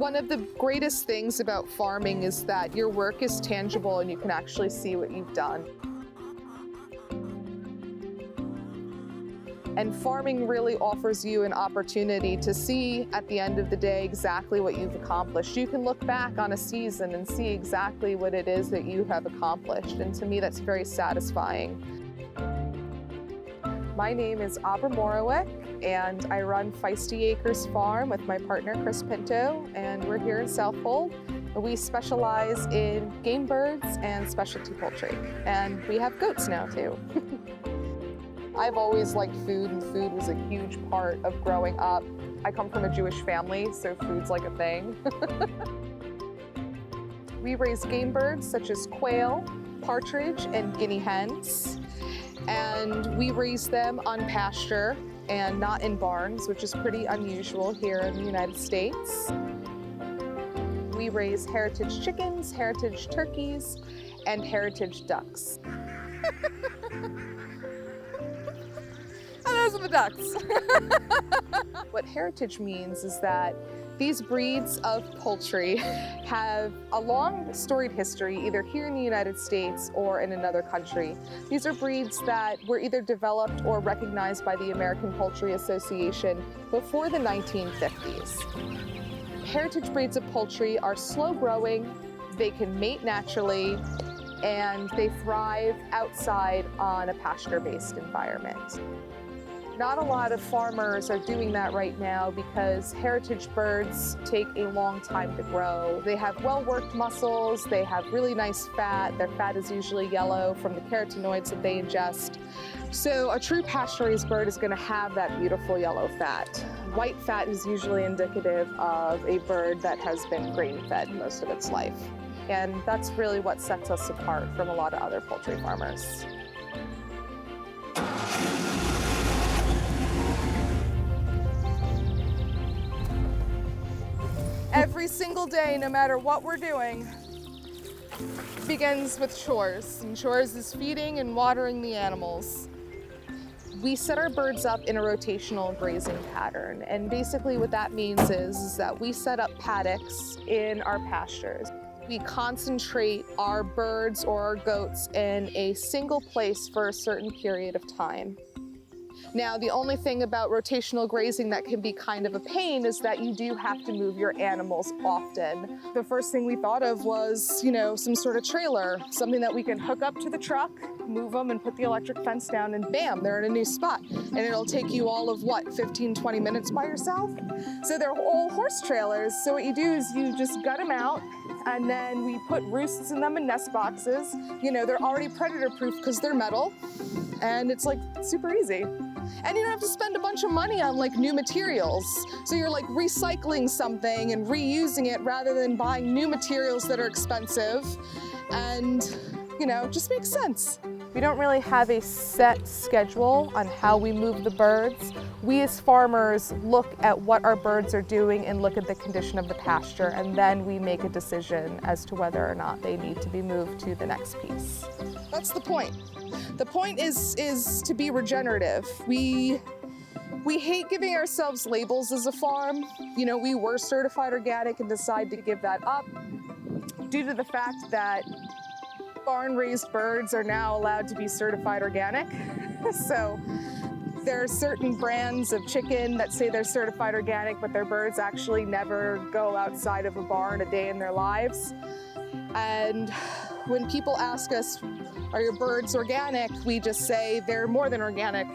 One of the greatest things about farming is that your work is tangible and you can actually see what you've done. And farming really offers you an opportunity to see at the end of the day exactly what you've accomplished. You can look back on a season and see exactly what it is that you have accomplished. And to me, that's very satisfying. My name is Abra Morowick, and I run Feisty Acres Farm with my partner Chris Pinto, and we're here in Southold. We specialize in game birds and specialty poultry, and we have goats now too. I've always liked food, and food was a huge part of growing up. I come from a Jewish family, so food's like a thing. We raise game birds such as quail, partridge, and guinea hens. And we raise them on pasture and not in barns, which is pretty unusual here in the United States. We raise heritage chickens, heritage turkeys, and heritage ducks. And those are the ducks. What heritage means is that these breeds of poultry have a long storied history, either here in the United States or in another country. These are breeds that were either developed or recognized by the American Poultry Association before the 1950s. Heritage breeds of poultry are slow growing, they can mate naturally, and they thrive outside on a pasture-based environment. Not a lot of farmers are doing that right now because heritage birds take a long time to grow. They have well-worked muscles, they have really nice fat. Their fat is usually yellow from the carotenoids that they ingest. So a true pasture-raised bird is going to have that beautiful yellow fat. White fat is usually indicative of a bird that has been grain-fed most of its life. And that's really what sets us apart from a lot of other poultry farmers. Every single day, no matter what we're doing, begins with chores. And chores is feeding and watering the animals. We set our birds up in a rotational grazing pattern. And basically what that means is that we set up paddocks in our pastures. We concentrate our birds or our goats in a single place for a certain period of time. Now, the only thing about rotational grazing that can be kind of a pain is that you do have to move your animals often. The first thing we thought of was, some sort of trailer, something that we can hook up to the truck, move them and put the electric fence down, and bam, they're in a new spot. And it'll take you all of 15, 20 minutes by yourself? So they're all horse trailers. So what you do is you just gut them out, and then we put roosts in them in nest boxes. They're already predator proof because they're metal, and it's super easy. And you don't have to spend a bunch of money on new materials. So you're recycling something and reusing it rather than buying new materials that are expensive. And, just makes sense. We don't really have a set schedule on how we move the birds. We as farmers look at what our birds are doing and look at the condition of the pasture, and then we make a decision as to whether or not they need to be moved to the next piece. That's the point. The point is to be regenerative. We hate giving ourselves labels as a farm. We were certified organic and decided to give that up due to the fact that barn-raised birds are now allowed to be certified organic. So there are certain brands of chicken that say they're certified organic, but their birds actually never go outside of a barn a day in their lives. And when people ask us, are your birds organic? We just say they're more than organic.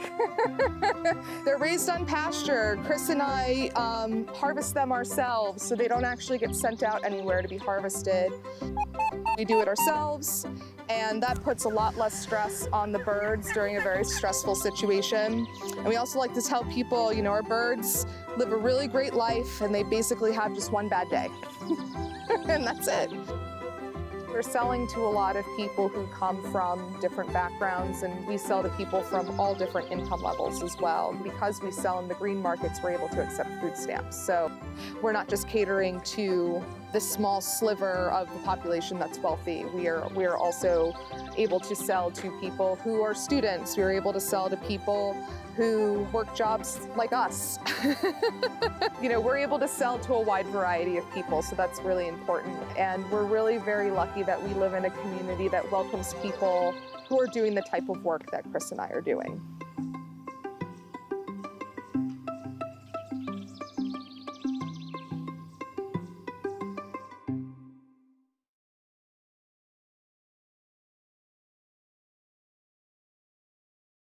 They're raised on pasture. Chris and I harvest them ourselves, so they don't actually get sent out anywhere to be harvested. We do it ourselves, and that puts a lot less stress on the birds during a very stressful situation. And we also like to tell people, our birds live a really great life, and they basically have just one bad day. And that's it. We're selling to a lot of people who come from different backgrounds, and we sell to people from all different income levels as well. Because we sell in the green markets, we're able to accept food stamps. So we're not just catering to the small sliver of the population that's wealthy. We are also able to sell to people who are students. We're able to sell to people who work jobs like us. You know, we're able to sell to a wide variety of people, so that's really important. And we're really very lucky that we live in a community that welcomes people who are doing the type of work that Chris and I are doing.